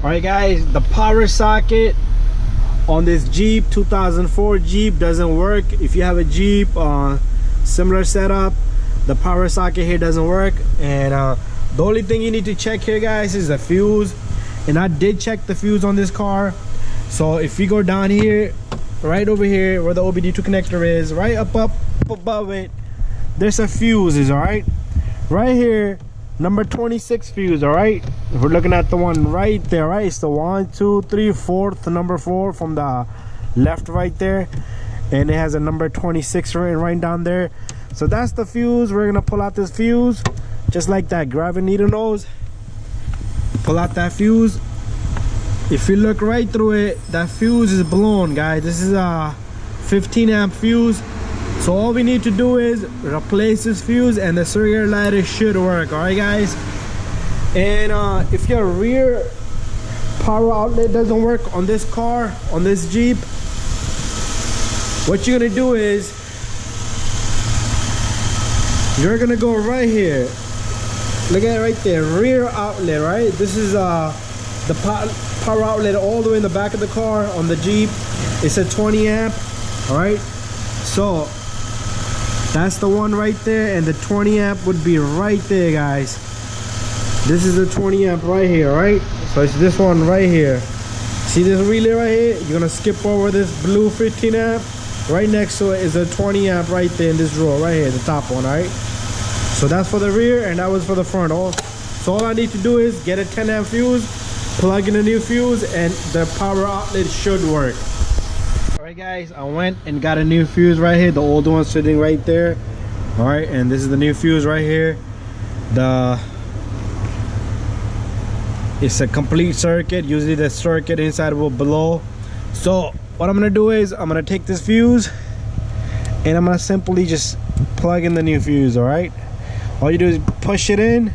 All right guys, the power socket on this Jeep 2004 Jeep doesn't work. If you have a Jeep similar setup, the power socket here doesn't work. And the only thing you need to check here guys is the fuse, and I did check the fuse on this car. So if you go down here, right over here where the OBD2 connector is, right up above it, there's a fuses. All right, right here, number 26 fuse. All right, if we're looking at the one right there, right, it's the 1 2 3 4th, number 4 from the left right there, and it has a number 26 written right down there. So that's the fuse. We're gonna pull out this fuse just like that. Grab a needle nose, pull out that fuse. If you look right through it, that fuse is blown, guys. This is a 15 amp fuse. So all we need to do is replace this fuse and the circuit lighter should work. All right guys, and if your rear power outlet doesn't work on this car, on this Jeep, what you're gonna do is you're gonna go right here. Look at it right there, rear outlet. Right, this is the power outlet all the way in the back of the car on the Jeep. It's a 20 amp. All right, so that's the one right there, and the 20 amp would be right there guys. This is the 20 amp right here, right? So it's this one right here. See this relay right here? You're gonna skip over this blue 15 amp. Right next to it is a 20 amp right there in this row right here, the top one. All right, so that's for the rear and that was for the front. So all I need to do is get a 10 amp fuse, plug in a new fuse, and the power outlet should work. All right guys, I went and got a new fuse right here. The old one's sitting right there. All right, and this is the new fuse right here. It's a complete circuit. Usually the circuit inside will blow. So what I'm gonna do is I'm gonna take this fuse and I'm gonna simply just plug in the new fuse. All right, all you do is push it in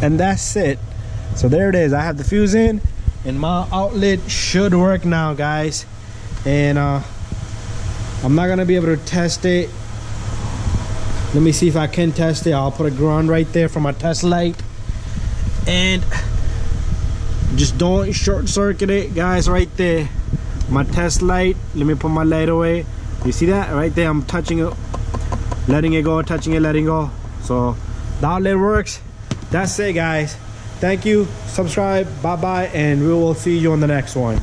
and that's it. So there it is. I have the fuse in and my outlet should work now guys. And I'm not gonna be able to test it. Let me see if I can test it. I'll put a ground right there for my test light, and just don't short circuit it guys. Right there, my test light. Let me put my light away. You see that right there? I'm touching it, letting it go, touching it, letting go. So the outlet works. That's it guys. Thank you. Subscribe. Bye bye, and we will see you on the next one.